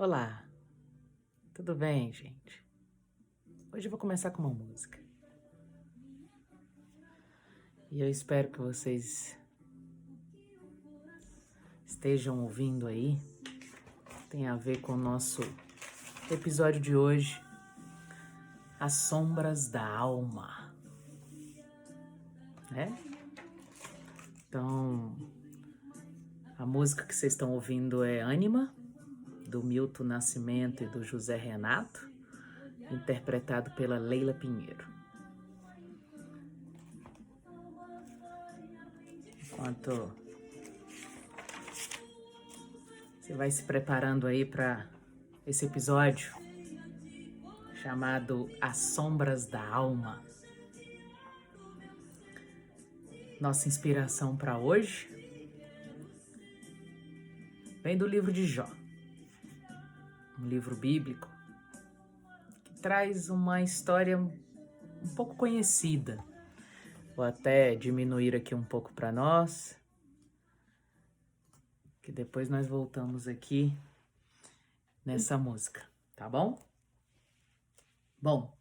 Olá, tudo bem, gente? Hoje eu vou começar com uma música. E eu espero que vocês estejam ouvindo aí. Tem a ver com o nosso episódio de hoje, As Sombras da Alma, né? Então, a música que vocês estão ouvindo é Ânima, do Milton Nascimento e do José Renato, interpretado pela Leila Pinheiro. Enquanto você vai se preparando aí para esse episódio chamado As Sombras da Alma. Nossa inspiração para hoje vem do livro de Jó, um livro bíblico que traz uma história um pouco conhecida. Vou até diminuir aqui um pouco para nós, que depois nós voltamos aqui nessa música, tá bom? Bom,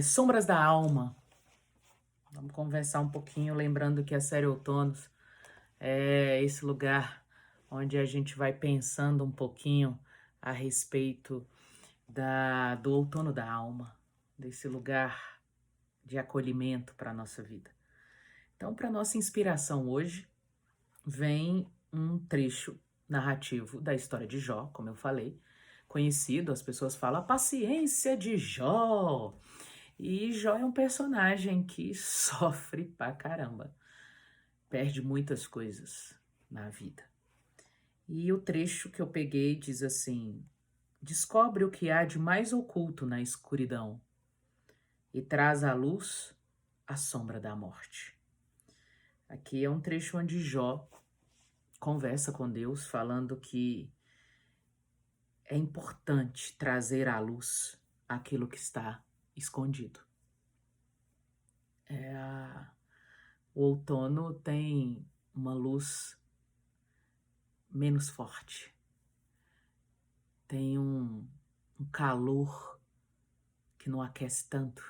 Sombras da Alma. Vamos conversar um pouquinho, lembrando que a série Outonos é esse lugar onde a gente vai pensando um pouquinho a respeito do outono da alma, desse lugar de acolhimento para a nossa vida. Então, para nossa inspiração hoje, vem um trecho narrativo da história de Jó, como eu falei, conhecido, as pessoas falam a paciência de Jó. E Jó é um personagem que sofre pra caramba, perde muitas coisas na vida. E o trecho que eu peguei diz assim: descobre o que há de mais oculto na escuridão e traz à luz a sombra da morte. Aqui é um trecho onde Jó conversa com Deus, falando que é importante trazer à luz aquilo que está escondido. O outono tem uma luz menos forte, tem um calor que não aquece tanto.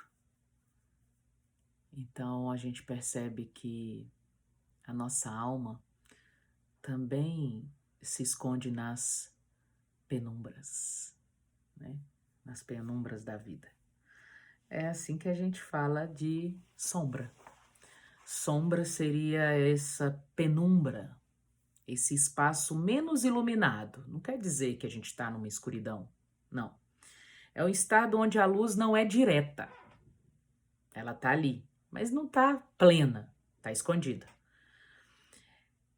Então a gente percebe que a nossa alma também se esconde nas penumbras, né? Nas penumbras da vida. É assim que a gente fala de sombra. Sombra seria essa penumbra, esse espaço menos iluminado. Não quer dizer que a gente está numa escuridão, não. É um estado onde a luz não é direta. Ela está ali, mas não está plena, está escondida.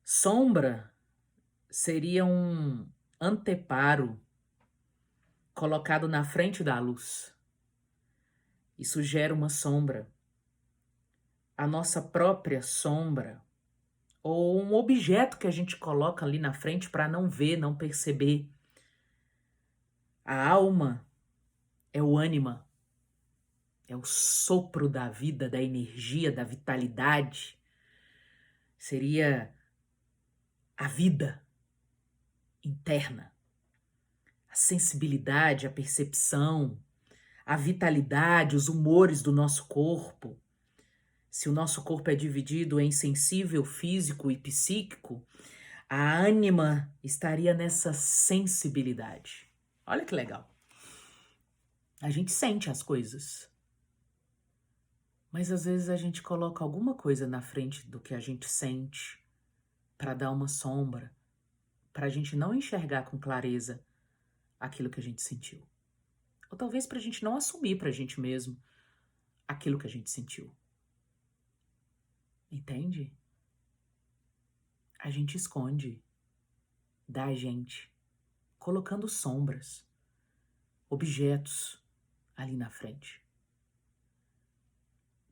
Sombra seria um anteparo colocado na frente da luz. Isso gera uma sombra. A nossa própria sombra, ou um objeto que a gente coloca ali na frente para não ver, não perceber. A alma é o ânima, é o sopro da vida, da energia, da vitalidade. Seria a vida interna, a sensibilidade, a percepção, a vitalidade, os humores do nosso corpo. Se o nosso corpo é dividido em sensível, físico e psíquico, a ânima estaria nessa sensibilidade. Olha que legal. A gente sente as coisas, mas às vezes a gente coloca alguma coisa na frente do que a gente sente para dar uma sombra, para a gente não enxergar com clareza aquilo que a gente sentiu. Ou talvez para a gente não assumir para a gente mesmo aquilo que a gente sentiu. Entende? A gente esconde da gente, colocando sombras, objetos ali na frente.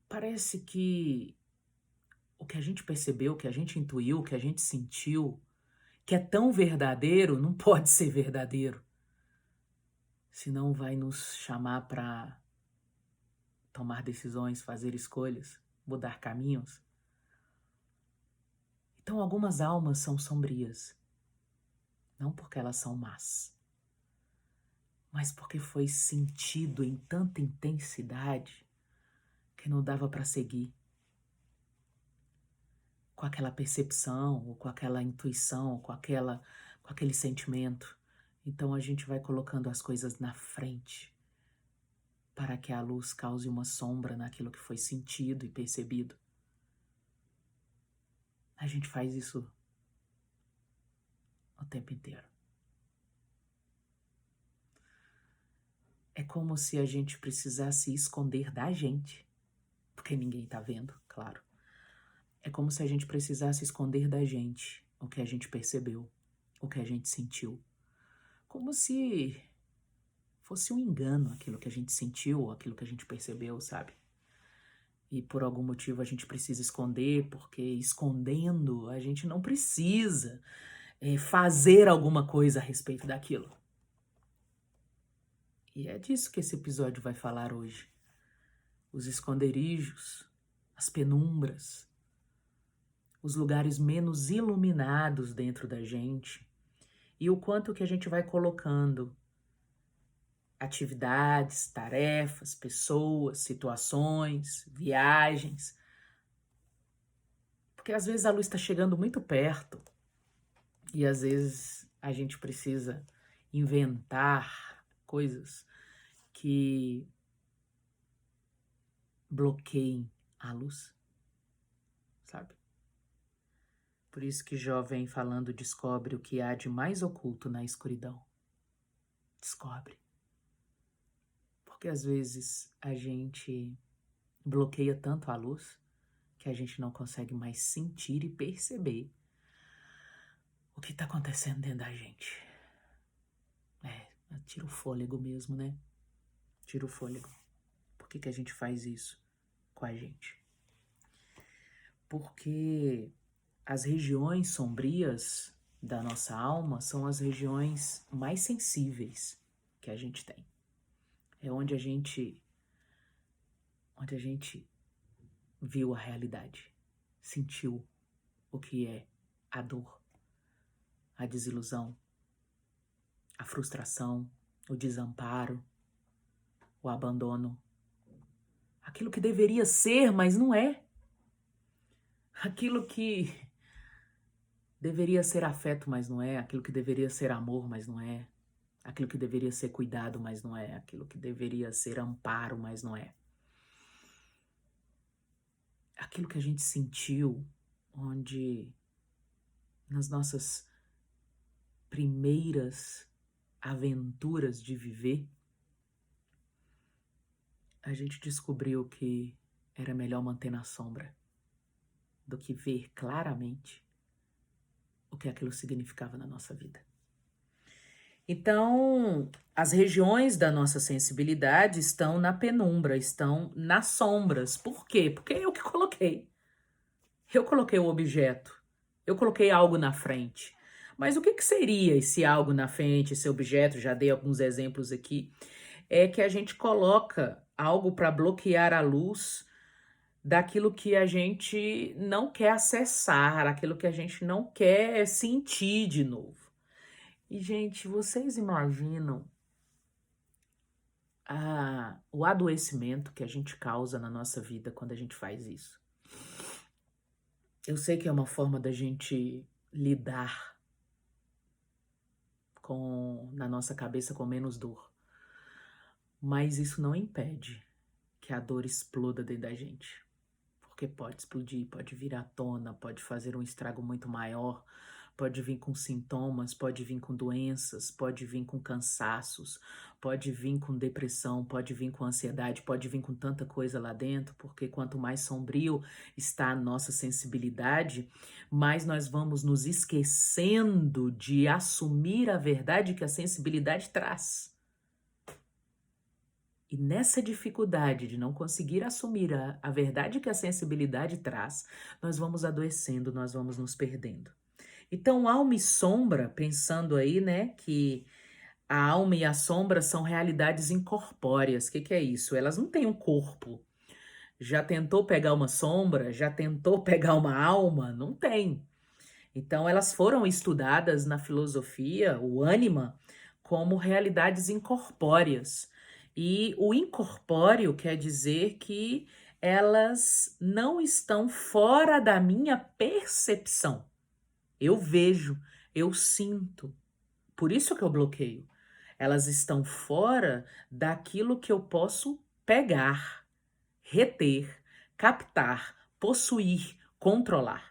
Parece que o que a gente percebeu, o que a gente intuiu, o que a gente sentiu, que é tão verdadeiro, não pode ser verdadeiro. Senão vai nos chamar para tomar decisões, fazer escolhas, mudar caminhos. Então algumas almas são sombrias, não porque elas são más, mas porque foi sentido em tanta intensidade que não dava para seguir com aquela percepção, ou com aquela intuição, ou com aquele sentimento. Então a gente vai colocando as coisas na frente para que a luz cause uma sombra naquilo que foi sentido e percebido. A gente faz isso o tempo inteiro. É como se a gente precisasse esconder da gente, porque ninguém tá vendo, claro. É como se a gente precisasse esconder da gente o que a gente percebeu, o que a gente sentiu. Como se fosse um engano aquilo que a gente sentiu, aquilo que a gente percebeu, sabe? E por algum motivo a gente precisa esconder, porque escondendo a gente não precisa fazer alguma coisa a respeito daquilo. E é disso que esse episódio vai falar hoje. Os esconderijos, as penumbras, os lugares menos iluminados dentro da gente e o quanto que a gente vai colocando atividades, tarefas, pessoas, situações, viagens. Porque às vezes a luz está chegando muito perto e às vezes a gente precisa inventar coisas que bloqueiem a luz, sabe? Por isso que Jó vem falando, descobre o que há de mais oculto na escuridão. Descobre. Porque às vezes a gente bloqueia tanto a luz que a gente não consegue mais sentir e perceber o que está acontecendo dentro da gente. Tira o fôlego mesmo, né? Tira o fôlego. Por que a gente faz isso com a gente? Porque as regiões sombrias da nossa alma são as regiões mais sensíveis que a gente tem. É onde a gente viu a realidade, sentiu o que é a dor, a desilusão, a frustração, o desamparo, o abandono. Aquilo que deveria ser, mas não é. Aquilo que deveria ser afeto, mas não é. Aquilo que deveria ser amor, mas não é. Aquilo que deveria ser cuidado, mas não é. Aquilo que deveria ser amparo, mas não é. Aquilo que a gente sentiu, onde nas nossas primeiras aventuras de viver, a gente descobriu que era melhor manter na sombra do que ver claramente o que aquilo significava na nossa vida. Então, as regiões da nossa sensibilidade estão na penumbra, estão nas sombras. Por quê? Porque eu que coloquei. Eu coloquei o objeto. Eu coloquei algo na frente. Mas o que seria esse algo na frente, esse objeto? Já dei alguns exemplos aqui. É que a gente coloca algo para bloquear a luz daquilo que a gente não quer acessar, aquilo que a gente não quer sentir de novo. E, gente, vocês imaginam o adoecimento que a gente causa na nossa vida quando a gente faz isso? Eu sei que é uma forma da gente lidar na nossa cabeça com menos dor, mas isso não impede que a dor exploda dentro da gente. Porque pode explodir, pode vir à tona, pode fazer um estrago muito maior, pode vir com sintomas, pode vir com doenças, pode vir com cansaços, pode vir com depressão, pode vir com ansiedade, pode vir com tanta coisa lá dentro, porque quanto mais sombrio está a nossa sensibilidade, mais nós vamos nos esquecendo de assumir a verdade que a sensibilidade traz. E nessa dificuldade de não conseguir assumir a verdade que a sensibilidade traz, nós vamos adoecendo, nós vamos nos perdendo. Então, alma e sombra, pensando aí, né, que a alma e a sombra são realidades incorpóreas. O que é isso? Elas não têm um corpo. Já tentou pegar uma sombra? Já tentou pegar uma alma? Não tem. Então, elas foram estudadas na filosofia, o ânima, como realidades incorpóreas. E o incorpóreo quer dizer que elas não estão fora da minha percepção. Eu vejo, eu sinto. Por isso que eu bloqueio. Elas estão fora daquilo que eu posso pegar, reter, captar, possuir, controlar.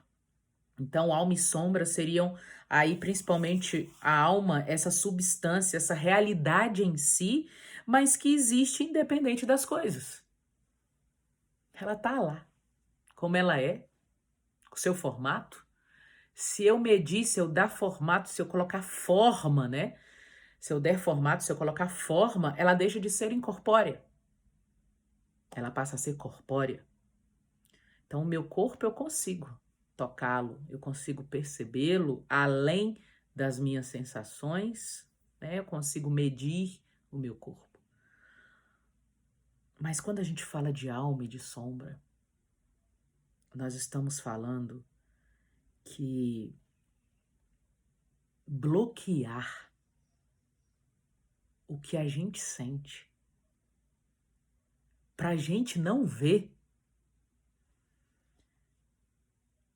Então, alma e sombra seriam aí principalmente a alma, essa substância, essa realidade em si, mas que existe independente das coisas. Ela tá lá, como ela é, com seu formato. Se eu medir, se eu dar formato, se eu colocar forma, né? Se eu der formato, se eu colocar forma, ela deixa de ser incorpórea. Ela passa a ser corpórea. Então, o meu corpo eu consigo tocá-lo, eu consigo percebê-lo além das minhas sensações, né? Eu consigo medir o meu corpo. Mas quando a gente fala de alma e de sombra, nós estamos falando que bloquear o que a gente sente para a gente não ver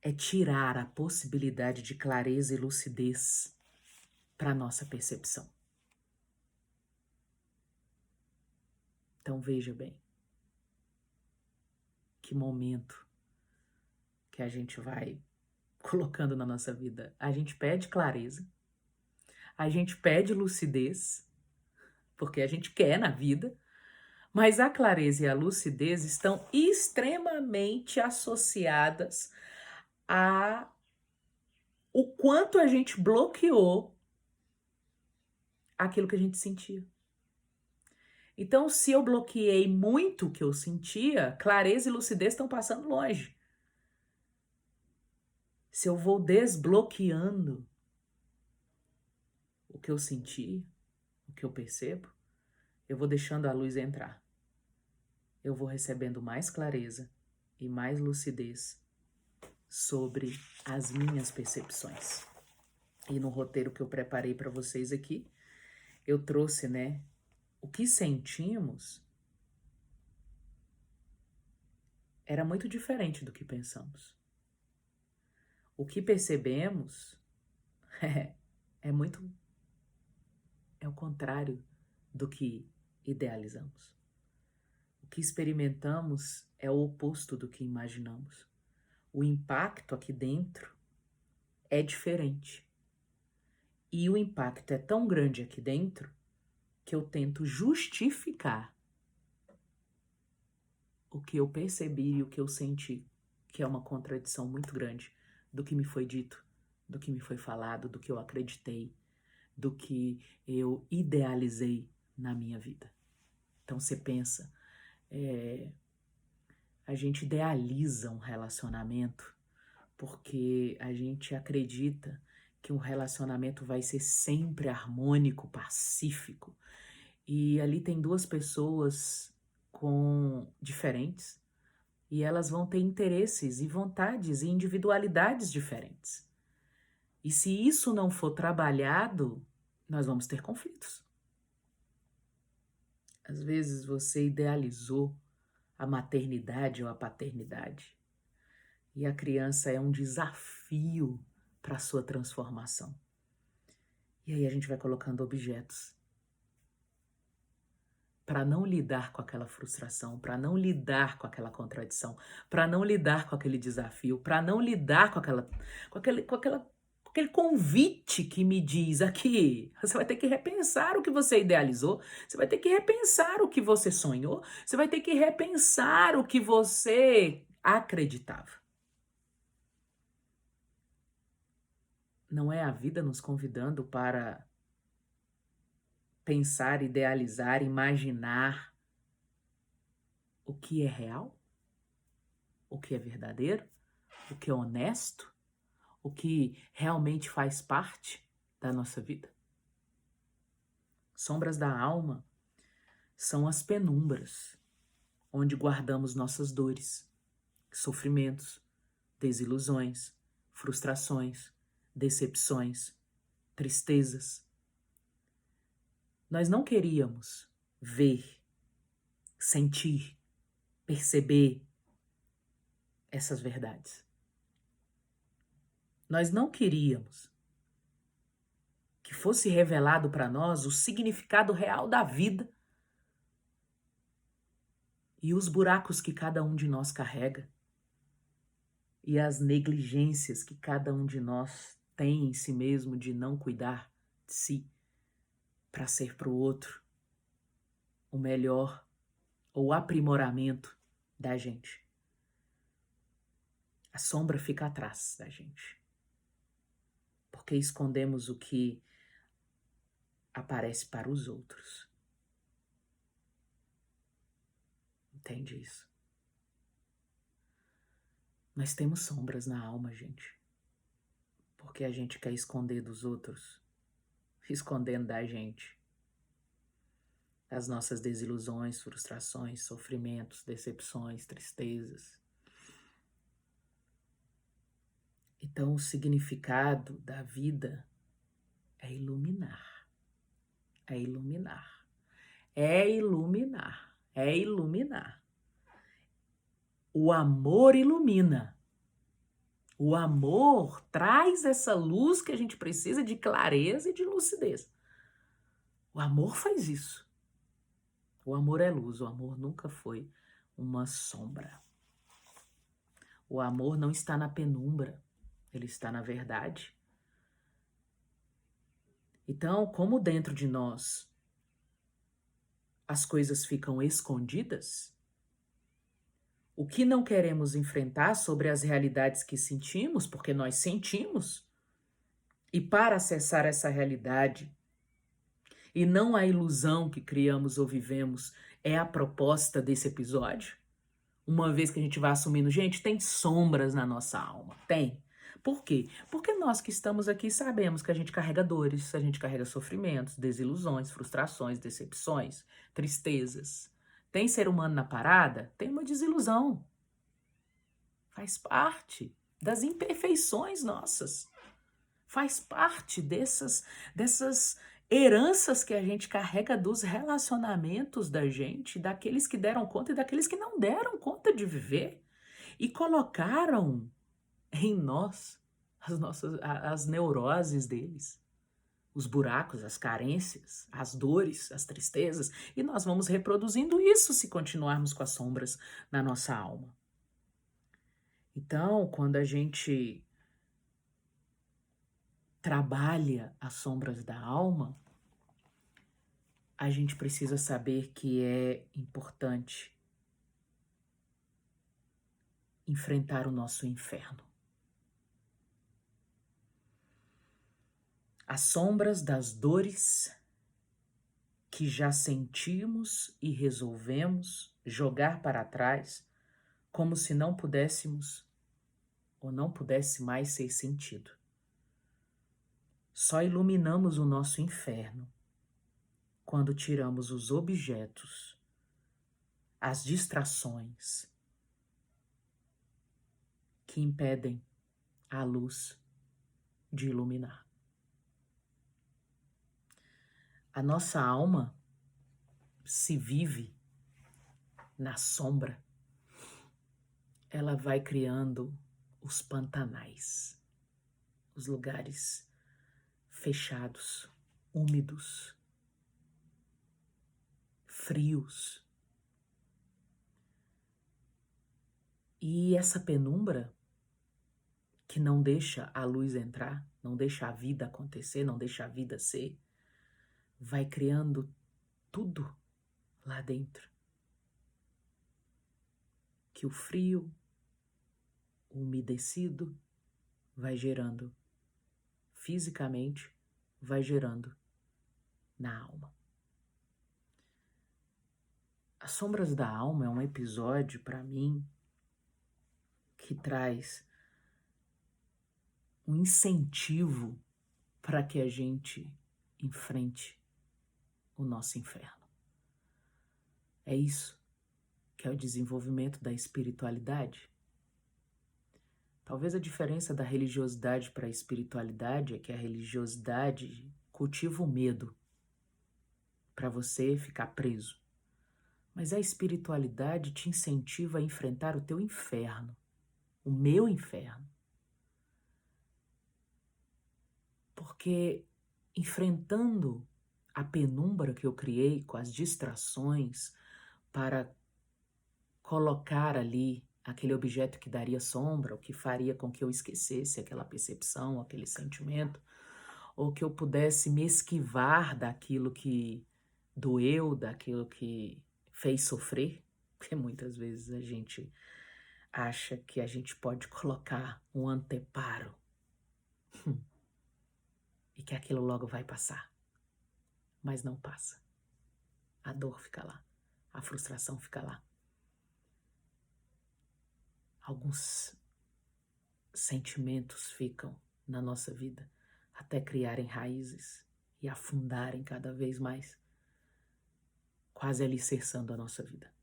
é tirar a possibilidade de clareza e lucidez para a nossa percepção. Então veja bem, que momento que a gente vai colocando na nossa vida. A gente pede clareza, a gente pede lucidez, porque a gente quer na vida, mas a clareza e a lucidez estão extremamente associadas a o quanto a gente bloqueou aquilo que a gente sentia. Então, se eu bloqueei muito o que eu sentia, clareza e lucidez estão passando longe. Se eu vou desbloqueando o que eu senti, o que eu percebo, eu vou deixando a luz entrar. Eu vou recebendo mais clareza e mais lucidez sobre as minhas percepções. E no roteiro que eu preparei para vocês aqui, eu trouxe, né, o que sentimos era muito diferente do que pensamos. O que percebemos é muito, é o contrário do que idealizamos. O que experimentamos é o oposto do que imaginamos. O impacto aqui dentro é diferente. E o impacto é tão grande aqui dentro que eu tento justificar o que eu percebi e o que eu senti, que é uma contradição muito grande do que me foi dito, do que me foi falado, do que eu acreditei, do que eu idealizei na minha vida. Então você pensa, a gente idealiza um relacionamento porque a gente acredita que um relacionamento vai ser sempre harmônico, pacífico. E ali tem duas pessoas diferentes e elas vão ter interesses e vontades e individualidades diferentes. E se isso não for trabalhado, nós vamos ter conflitos. Às vezes você idealizou a maternidade ou a paternidade e a criança é um desafio para a sua transformação. E aí a gente vai colocando objetos para não lidar com aquela frustração, para não lidar com aquela contradição, para não lidar com aquele desafio, para não lidar com aquele convite que me diz aqui, você vai ter que repensar o que você idealizou, você vai ter que repensar o que você sonhou, você vai ter que repensar o que você acreditava. Não é a vida nos convidando para pensar, idealizar, imaginar o que é real, o que é verdadeiro, o que é honesto, o que realmente faz parte da nossa vida? Sombras da alma são as penumbras onde guardamos nossas dores, sofrimentos, desilusões, frustrações, decepções, tristezas. Nós não queríamos ver, sentir, perceber essas verdades. Nós não queríamos que fosse revelado para nós o significado real da vida e os buracos que cada um de nós carrega e as negligências que cada um de nós tem em si mesmo de não cuidar de si para ser para o outro o melhor ou o aprimoramento da gente. A sombra fica atrás da gente, porque escondemos o que aparece para os outros. Entende isso? Nós temos sombras na alma, gente, porque a gente quer esconder dos outros, escondendo da gente as nossas desilusões, frustrações, sofrimentos, decepções, tristezas. Então, o significado da vida é iluminar, é iluminar, é iluminar, é iluminar. O amor ilumina. O amor traz essa luz que a gente precisa de clareza e de lucidez. O amor faz isso. O amor é luz, o amor nunca foi uma sombra. O amor não está na penumbra, ele está na verdade. Então, como dentro de nós as coisas ficam escondidas, o que não queremos enfrentar sobre as realidades que sentimos, porque nós sentimos, e para acessar essa realidade, e não a ilusão que criamos ou vivemos, é a proposta desse episódio. Uma vez que a gente vai assumindo, gente, tem sombras na nossa alma. Tem. Por quê? Porque nós que estamos aqui sabemos que a gente carrega dores, a gente carrega sofrimentos, desilusões, frustrações, decepções, tristezas. Tem ser humano na parada? Tem uma desilusão. Faz parte das imperfeições nossas. Faz parte dessas heranças que a gente carrega dos relacionamentos da gente, daqueles que deram conta e daqueles que não deram conta de viver e colocaram em nós as neuroses deles, os buracos, as carências, as dores, as tristezas, e nós vamos reproduzindo isso se continuarmos com as sombras na nossa alma. Então, quando a gente trabalha as sombras da alma, a gente precisa saber que é importante enfrentar o nosso inferno. As sombras das dores que já sentimos e resolvemos jogar para trás como se não pudéssemos ou não pudesse mais ser sentido. Só iluminamos o nosso inferno quando tiramos os objetos, as distrações que impedem a luz de iluminar. A nossa alma se vive na sombra, ela vai criando os pantanais, os lugares fechados, úmidos, frios. E essa penumbra que não deixa a luz entrar, não deixa a vida acontecer, não deixa a vida ser, vai criando tudo lá dentro. Que o frio, o umedecido, vai gerando fisicamente, vai gerando na alma. As Sombras da Alma é um episódio, para mim, que traz um incentivo para que a gente enfrente o nosso inferno. É isso que é o desenvolvimento da espiritualidade. Talvez a diferença da religiosidade para a espiritualidade é que a religiosidade cultiva o medo. para você ficar preso. Mas a espiritualidade te incentiva a enfrentar o teu inferno, o meu inferno. Porque enfrentando a penumbra que eu criei com as distrações para colocar ali aquele objeto que daria sombra, o que faria com que eu esquecesse aquela percepção, aquele sentimento, ou que eu pudesse me esquivar daquilo que doeu, daquilo que fez sofrer, porque muitas vezes a gente acha que a gente pode colocar um anteparo e que aquilo logo vai passar, mas não passa. A dor fica lá, a frustração fica lá. Alguns sentimentos ficam na nossa vida até criarem raízes e afundarem cada vez mais, quase alicerçando a nossa vida.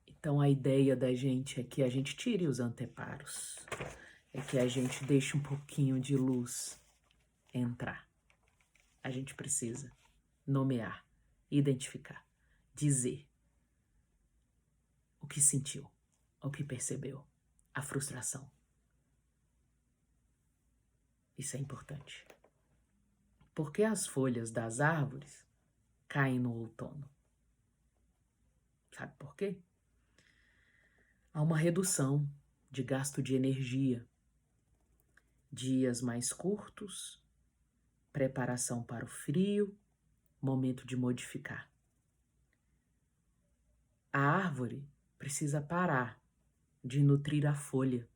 Então a ideia da gente é que a gente tire os anteparos, é que a gente deixe um pouquinho de luz entrar. A gente precisa nomear, identificar, dizer o que sentiu, o que percebeu, a frustração. Isso é importante. Porque as folhas das árvores caem no outono. Sabe por quê? Há uma redução de gasto de energia, dias mais curtos, preparação para o frio, momento de modificar. A árvore precisa parar de nutrir a folha,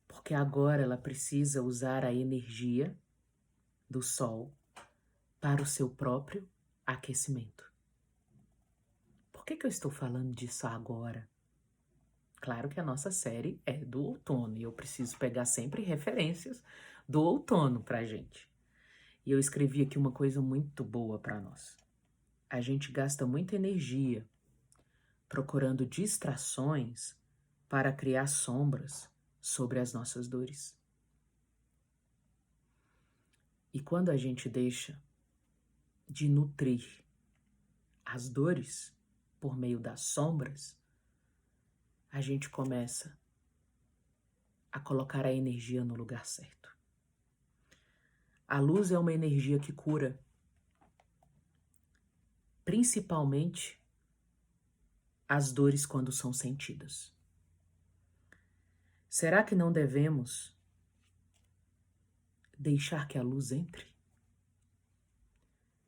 porque agora ela precisa usar a energia do sol para o seu próprio aquecimento. Por que eu estou falando disso agora? Claro que a nossa série é do outono e eu preciso pegar sempre referências do outono pra gente. E eu escrevi aqui uma coisa muito boa para nós. A gente gasta muita energia procurando distrações para criar sombras sobre as nossas dores. E quando a gente deixa de nutrir as dores por meio das sombras, a gente começa a colocar a energia no lugar certo. A luz é uma energia que cura, principalmente as dores quando são sentidas. Será que não devemos deixar que a luz entre?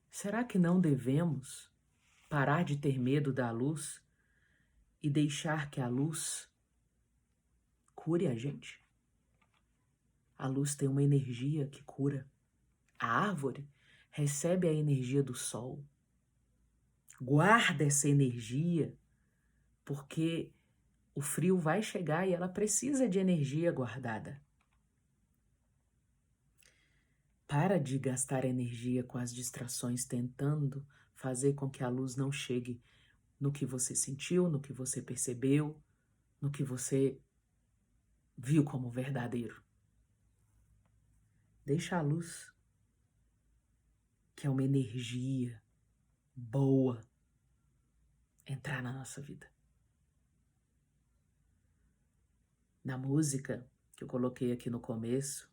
Será que não devemos parar de ter medo da luz e deixar que a luz cure a gente? A luz tem uma energia que cura. A árvore recebe a energia do sol. Guarda essa energia, porque o frio vai chegar e ela precisa de energia guardada. Para de gastar energia com as distrações, tentando fazer com que a luz não chegue no que você sentiu, no que você percebeu, no que você viu como verdadeiro. Deixa a luz, que é uma energia boa, entrar na nossa vida. Na música que eu coloquei aqui no começo,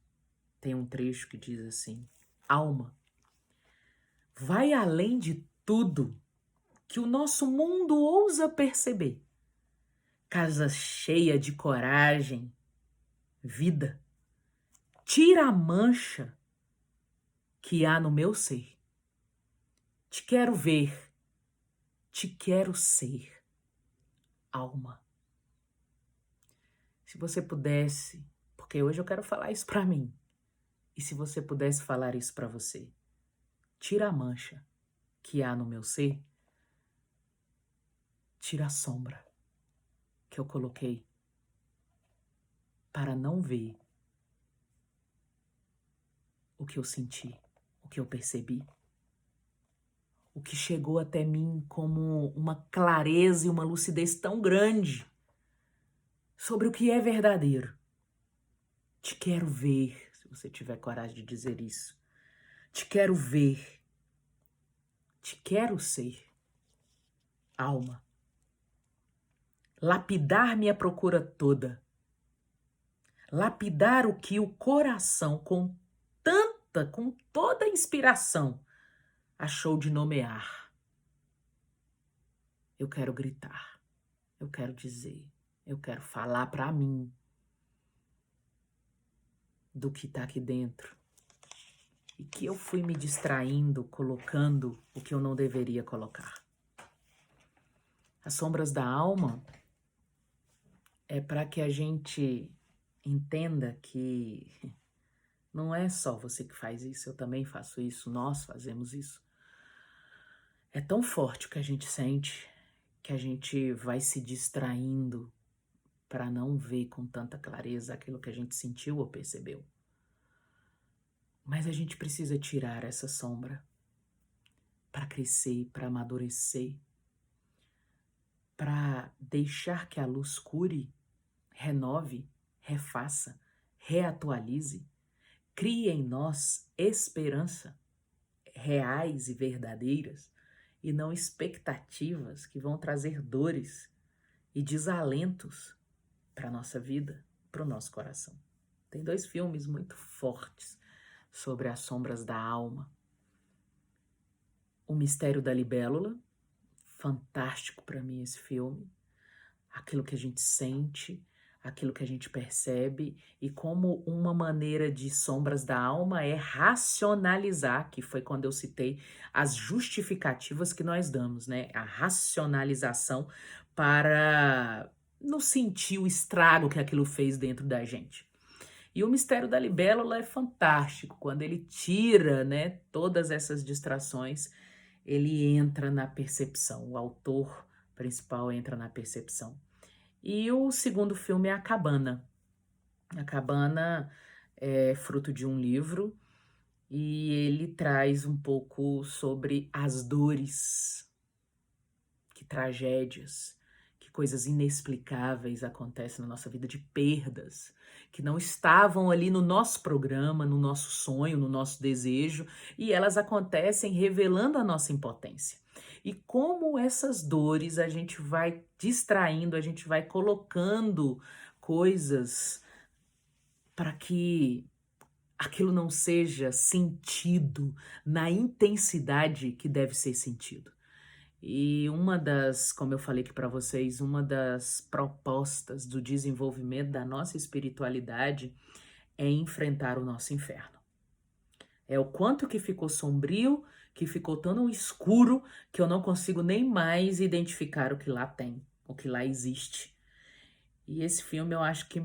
tem um trecho que diz assim: alma, vai além de tudo que o nosso mundo ousa perceber. Casa cheia de coragem, vida, tira a mancha que há no meu ser. Te quero ver, te quero ser, alma. Se você pudesse, porque hoje eu quero falar isso para mim, e se você pudesse falar isso para você, tira a mancha que há no meu ser, tira a sombra que eu coloquei para não ver o que eu senti, o que eu percebi, o que chegou até mim como uma clareza e uma lucidez tão grande sobre o que é verdadeiro. Te quero ver, se você tiver coragem de dizer isso. Te quero ver, Te quero ser, alma. Lapidar minha procura toda. Lapidar o que o coração, com toda inspiração, achou de nomear. Eu quero gritar, eu quero dizer, eu quero falar para mim do que está aqui dentro e que eu fui me distraindo, colocando o que eu não deveria colocar. As sombras da alma é para que a gente entenda que não é só você que faz isso, eu também faço isso, nós fazemos isso. É tão forte o que a gente sente que a gente vai se distraindo para não ver com tanta clareza aquilo que a gente sentiu ou percebeu. Mas a gente precisa tirar essa sombra para crescer, para amadurecer, para deixar que a luz cure, renove, refaça, reatualize, crie em nós esperança reais e verdadeiras e não expectativas que vão trazer dores e desalentos para a nossa vida, para o nosso coração. Tem 2 filmes muito fortes sobre as sombras da alma. O Mistério da Libélula, fantástico para mim esse filme. Aquilo que a gente sente, aquilo que a gente percebe e como uma maneira de sombras da alma é racionalizar, que foi quando eu citei as justificativas que nós damos, né? A racionalização para não sentir o estrago que aquilo fez dentro da gente. E o Mistério da Libélula é fantástico, quando ele tira, né, todas essas distrações, ele entra na percepção, o autor principal entra na percepção. E o segundo filme é A Cabana. A Cabana é fruto de um livro e ele traz um pouco sobre as dores, que tragédias, que coisas inexplicáveis acontecem na nossa vida, de perdas, que não estavam ali no nosso programa, no nosso sonho, no nosso desejo, e elas acontecem revelando a nossa impotência. E como essas dores a gente vai distraindo, a gente vai colocando coisas para que aquilo não seja sentido na intensidade que deve ser sentido. E uma das, como eu falei aqui para vocês, uma das propostas do desenvolvimento da nossa espiritualidade é enfrentar o nosso inferno. É o quanto que ficou sombrio, que ficou tão escuro, que eu não consigo nem mais identificar o que lá tem, o que lá existe. E esse filme eu acho que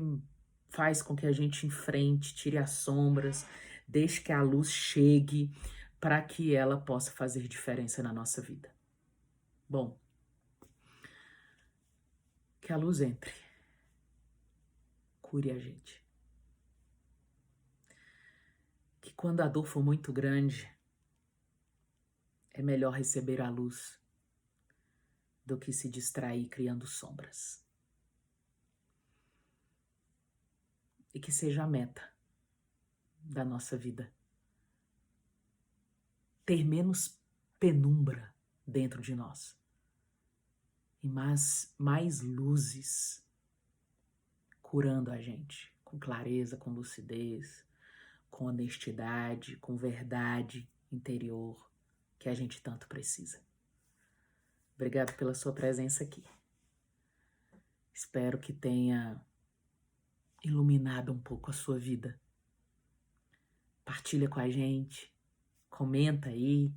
faz com que a gente enfrente, tire as sombras, deixe que a luz chegue para que ela possa fazer diferença na nossa vida. Bom, que a luz entre, cure a gente. Que quando a dor for muito grande, é melhor receber a luz do que se distrair criando sombras. E que seja a meta da nossa vida. Ter menos penumbra dentro de nós. E mais luzes curando a gente, com clareza, com lucidez, com honestidade, com verdade interior que a gente tanto precisa. Obrigado pela sua presença aqui. Espero que tenha iluminado um pouco a sua vida. Partilha com a gente, comenta aí,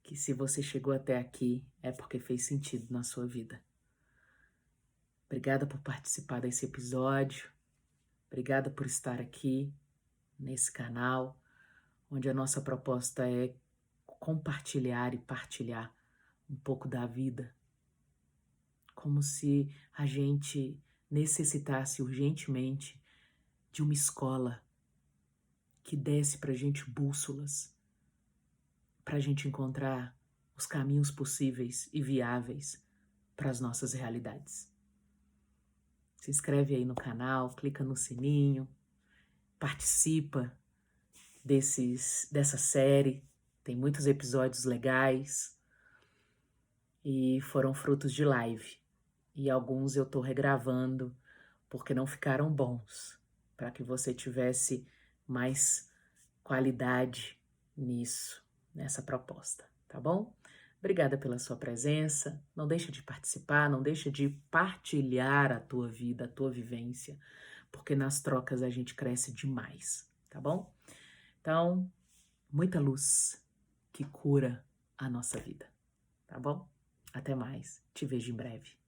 que se você chegou até aqui é porque fez sentido na sua vida. Obrigada por participar desse episódio. Obrigada por estar aqui nesse canal, onde a nossa proposta é compartilhar e partilhar um pouco da vida, como se a gente necessitasse urgentemente de uma escola que desse para a gente bússolas, para a gente encontrar os caminhos possíveis e viáveis para as nossas realidades. Se inscreve aí no canal, clica no sininho, participa dessa série, Tem muitos episódios legais e foram frutos de live. E alguns eu tô regravando porque não ficaram bons, para que você tivesse mais qualidade nisso, nessa proposta, tá bom? Obrigada pela sua presença. Não deixa de participar, não deixa de partilhar a tua vida, a tua vivência, porque nas trocas a gente cresce demais, tá bom? Então, muita luz que cura a nossa vida, tá bom? Até mais. Te vejo em breve.